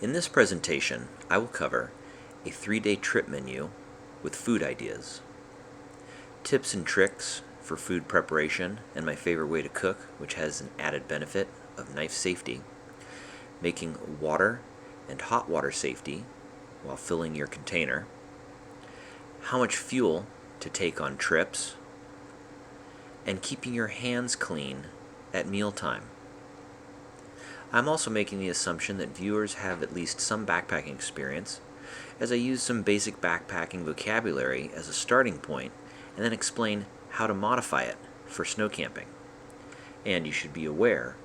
In this presentation, I will cover a 3-day trip menu with food ideas, tips and tricks for food preparation and my favorite way to cook, which has an added benefit of knife safety, making water and hot water safety while filling your container, how much fuel to take on trips, and keeping your hands clean at mealtime. I'm also making the assumption that viewers have at least some backpacking experience, as I use some basic backpacking vocabulary as a starting point and then explain how to modify it for snow camping. And you should be aware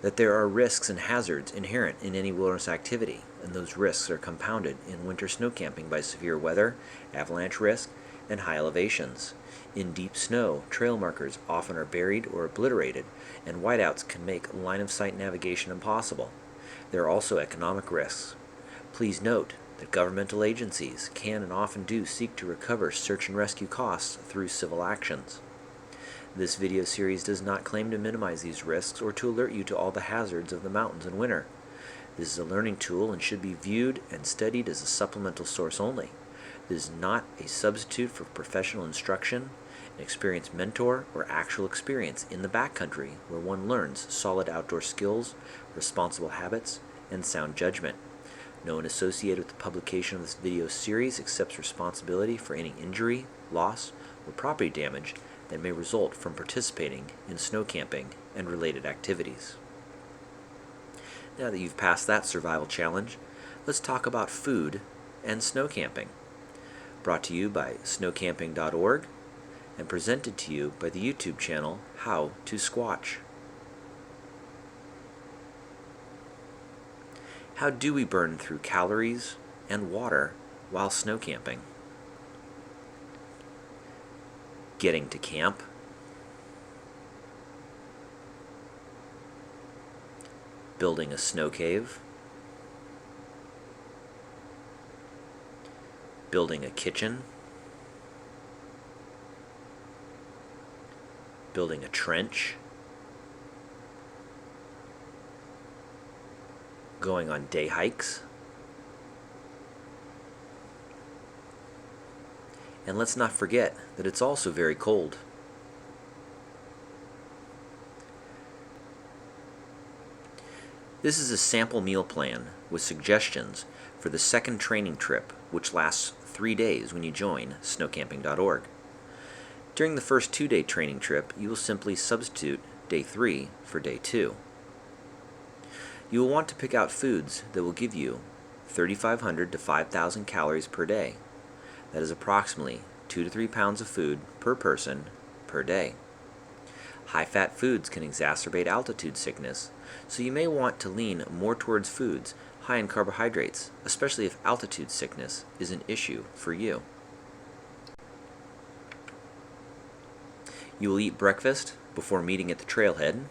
that there are risks and hazards inherent in any wilderness activity, and those risks are compounded in winter snow camping by severe weather, avalanche risk, and high elevations. In deep snow, trail markers often are buried or obliterated, and whiteouts can make line-of-sight navigation impossible. There are also economic risks. Please note that governmental agencies can and often do seek to recover search and rescue costs through civil actions. This video series does not claim to minimize these risks or to alert you to all the hazards of the mountains in winter. This is a learning tool and should be viewed and studied as a supplemental source only. This is not a substitute for professional instruction, an experienced mentor, or actual experience in the backcountry where one learns solid outdoor skills, responsible habits, and sound judgment. No one associated with the publication of this video series accepts responsibility for any injury, loss, or property damage that may result from participating in snow camping and related activities. Now that you've passed that survival challenge, let's talk about food and snow camping. Brought to you by snowcamping.org and presented to you by the YouTube channel How to Squatch. How do we burn through calories and water while snow camping? Getting to camp, building a snow cave, building a kitchen, building a trench, going on day hikes, and let's not forget that it's also very cold. This is a sample meal plan with suggestions for the second training trip, which lasts 3 days when you join snowcamping.org. During the first 2-day training trip, you will simply substitute day 3 for day 2. You will want to pick out foods that will give you 3,500 to 5,000 calories per day. That is approximately 2 to 3 pounds of food per person per day. High-fat foods can exacerbate altitude sickness, so you may want to lean more towards foods high in carbohydrates, especially if altitude sickness is an issue for you. You will eat breakfast before meeting at the trailhead.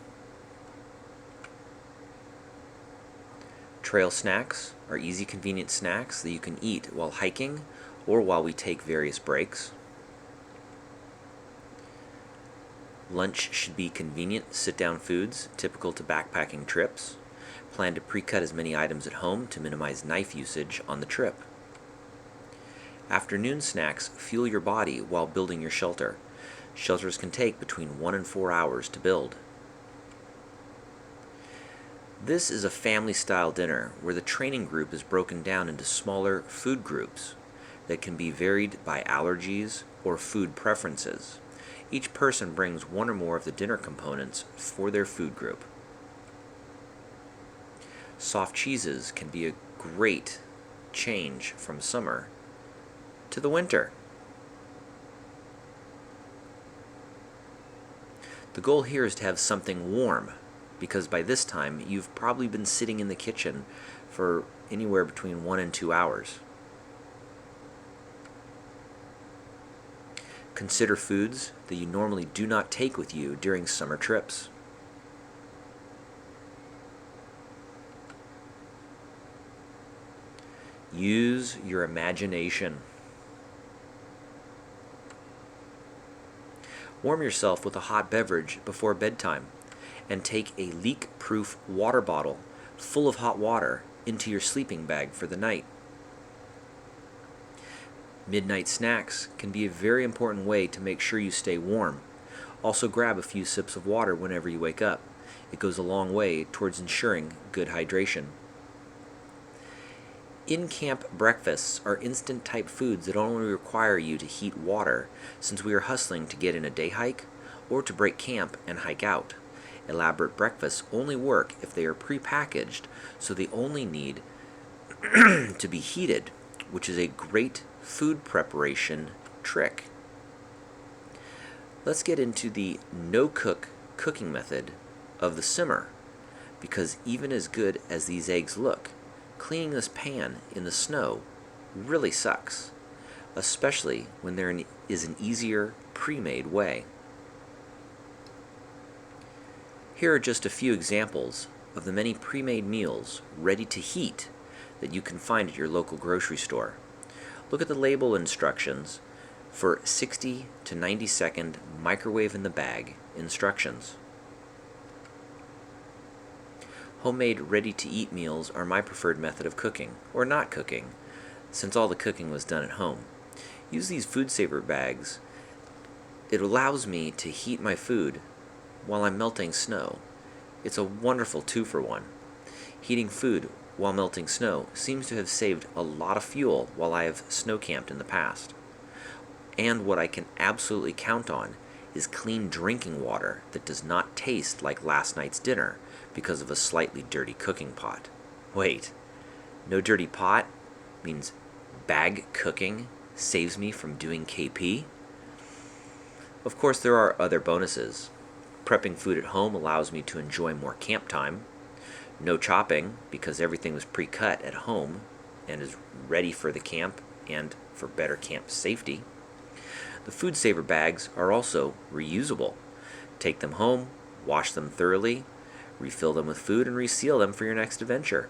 Trail snacks are easy, convenient snacks that you can eat while hiking or while we take various breaks. Lunch should be convenient, sit-down foods typical to backpacking trips. Plan to pre-cut as many items at home to minimize knife usage on the trip. Afternoon snacks fuel your body while building your shelter. Shelters can take between 1 and 4 hours to build. This is a family-style dinner where the training group is broken down into smaller food groups that can be varied by allergies or food preferences. Each person brings one or more of the dinner components for their food group. Soft cheeses can be a great change from summer to the winter. The goal here is to have something warm, because by this time you've probably been sitting in the kitchen for anywhere between 1 and 2 hours. Consider foods that you normally do not take with you during summer trips. Use your imagination. Warm yourself with a hot beverage before bedtime and take a leak-proof water bottle full of hot water into your sleeping bag for the night. Midnight snacks can be a very important way to make sure you stay warm. Also grab a few sips of water whenever you wake up. It goes a long way towards ensuring good hydration. In-camp breakfasts are instant type foods that only require you to heat water, since we are hustling to get in a day hike or to break camp and hike out. Elaborate breakfasts only work if they are pre-packaged, so they only need to be heated, which is a great food preparation trick. Let's get into the no-cook cooking method of the simmer, because even as good as these eggs look, cleaning this pan in the snow really sucks, especially when there is an easier pre-made way. Here are just a few examples of the many pre-made meals ready to heat that you can find at your local grocery store. Look at the label instructions for 60 to 90 second microwave in the bag instructions. Homemade ready-to-eat meals are my preferred method of cooking, or not cooking, since all the cooking was done at home. Use these food saver bags. It allows me to heat my food while I'm melting snow. It's a wonderful 2-for-1. Heating food while melting snow seems to have saved a lot of fuel while I have snow camped in the past. And what I can absolutely count on is clean drinking water that does not taste like last night's dinner because of a slightly dirty cooking pot. Wait, no dirty pot means bag cooking saves me from doing KP? Of course, there are other bonuses. Prepping food at home allows me to enjoy more camp time. No chopping, because everything was pre-cut at home and is ready for the camp and for better camp safety. The food saver bags are also reusable. Take them home, wash them thoroughly, refill them with food, and reseal them for your next adventure.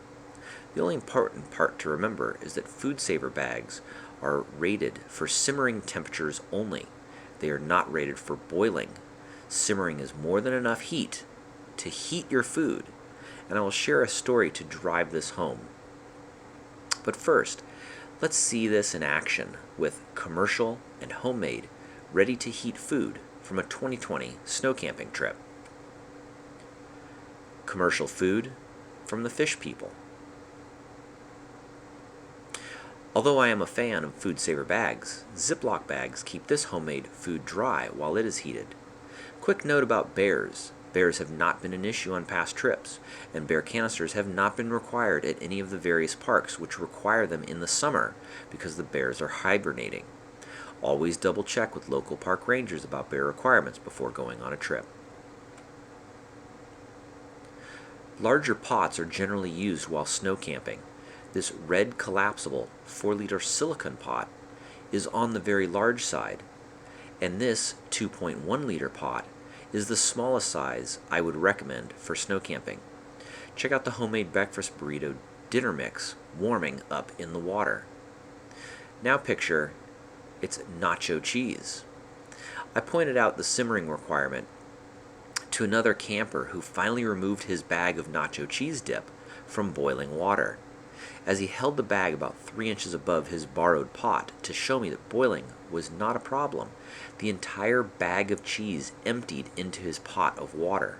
The only important part to remember is that food saver bags are rated for simmering temperatures only. They are not rated for boiling. Simmering is more than enough heat to heat your food, and I will share a story to drive this home. But first, let's see this in action with commercial and homemade ready-to-heat food from a 2020 snow camping trip. Commercial food from the Fish People. Although I am a fan of food saver bags, Ziploc bags keep this homemade food dry while it is heated. Quick note about bears. Bears have not been an issue on past trips, and bear canisters have not been required at any of the various parks which require them in the summer because the bears are hibernating. Always double check with local park rangers about bear requirements before going on a trip. Larger pots are generally used while snow camping. This red collapsible 4-liter silicone pot is on the very large side, and this 2.1-liter pot is the smallest size I would recommend for snow camping. Check out the homemade breakfast burrito dinner mix warming up in the water. Now picture it's nacho cheese. I pointed out the simmering requirement to another camper who finally removed his bag of nacho cheese dip from boiling water. As he held the bag about 3 inches above his borrowed pot to show me that boiling was not a problem, the entire bag of cheese emptied into his pot of water.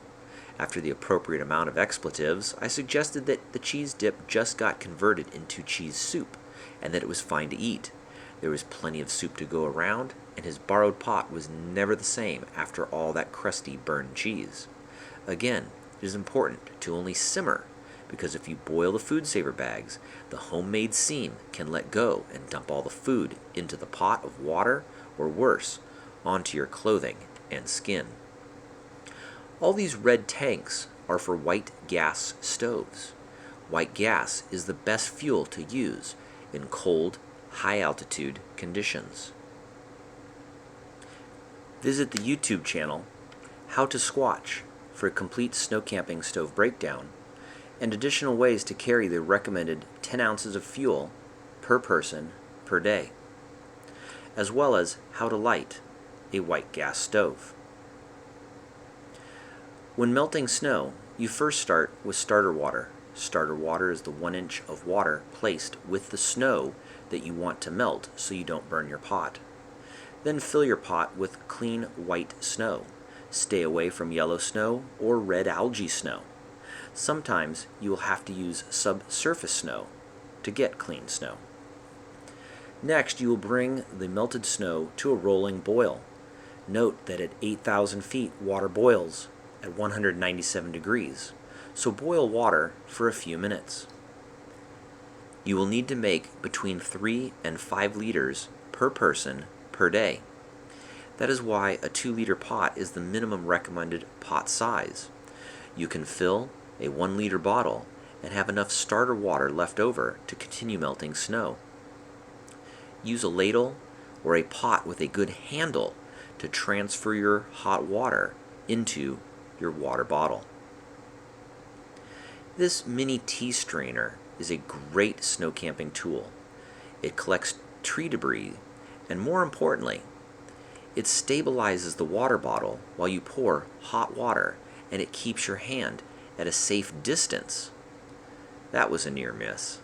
After the appropriate amount of expletives, I suggested that the cheese dip just got converted into cheese soup and that it was fine to eat. There was plenty of soup to go around, and his borrowed pot was never the same after all that crusty burned cheese. Again, it is important to only simmer, because if you boil the food saver bags, the homemade seam can let go and dump all the food into the pot of water, or worse, onto your clothing and skin. All these red tanks are for white gas stoves. White gas is the best fuel to use in cold, high-altitude conditions. Visit the YouTube channel How to Squatch for a complete snow camping stove breakdown and additional ways to carry the recommended 10 ounces of fuel per person per day, as well as how to light a white gas stove. When melting snow, you first start with starter water Starter water is the 1 inch of water placed with the snow that you want to melt so you don't burn your pot. Then fill your pot with clean white snow. Stay away from yellow snow or red algae snow. Sometimes you will have to use subsurface snow to get clean snow. Next, you will bring the melted snow to a rolling boil. Note that at 8,000 feet, water boils at 197 degrees, so boil water for a few minutes. You will need to make between 3 and 5 liters per person per day. That is why a 2-liter pot is the minimum recommended pot size. You can fill a 1-liter bottle and have enough starter water left over to continue melting snow. Use a ladle or a pot with a good handle to transfer your hot water into your water bottle. This mini tea strainer is a great snow camping tool. It collects tree debris, and more importantly, it stabilizes the water bottle while you pour hot water, and it keeps your hand at a safe distance. That was a near miss.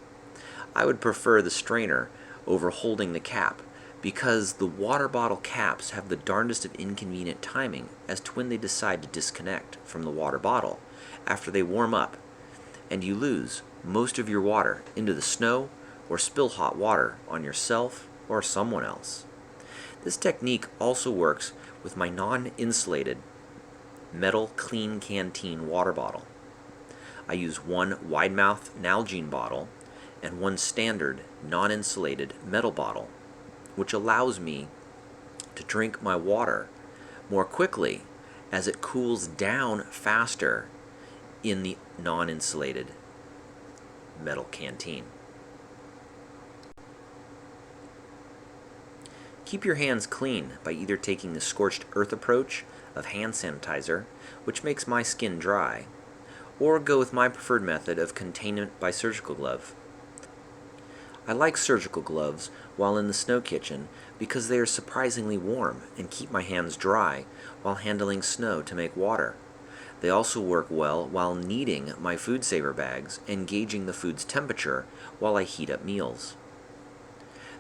I would prefer the strainer over holding the cap because the water bottle caps have the darndest of inconvenient timing as to when they decide to disconnect from the water bottle after they warm up, and you lose most of your water into the snow or spill hot water on yourself or someone else. This technique also works with my non-insulated metal Clean Canteen water bottle. I use one wide-mouth Nalgene bottle and one standard non-insulated metal bottle, which allows me to drink my water more quickly as it cools down faster in the non-insulated metal canteen. Keep your hands clean by either taking the scorched earth approach of hand sanitizer, which makes my skin dry, or go with my preferred method of containment by surgical glove. I like surgical gloves while in the snow kitchen because they are surprisingly warm and keep my hands dry while handling snow to make water. They also work well while kneading my food saver bags and gauging the food's temperature while I heat up meals.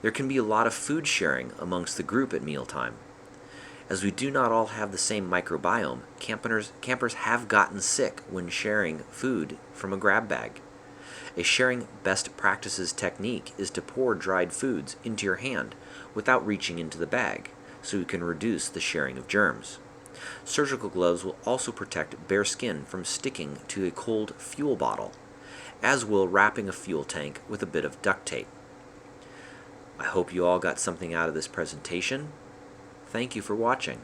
There can be a lot of food sharing amongst the group at mealtime. As we do not all have the same microbiome, campers have gotten sick when sharing food from a grab bag. A sharing best practices technique is to pour dried foods into your hand without reaching into the bag, so you can reduce the sharing of germs. Surgical gloves will also protect bare skin from sticking to a cold fuel bottle, as will wrapping a fuel tank with a bit of duct tape. I hope you all got something out of this presentation. Thank you for watching.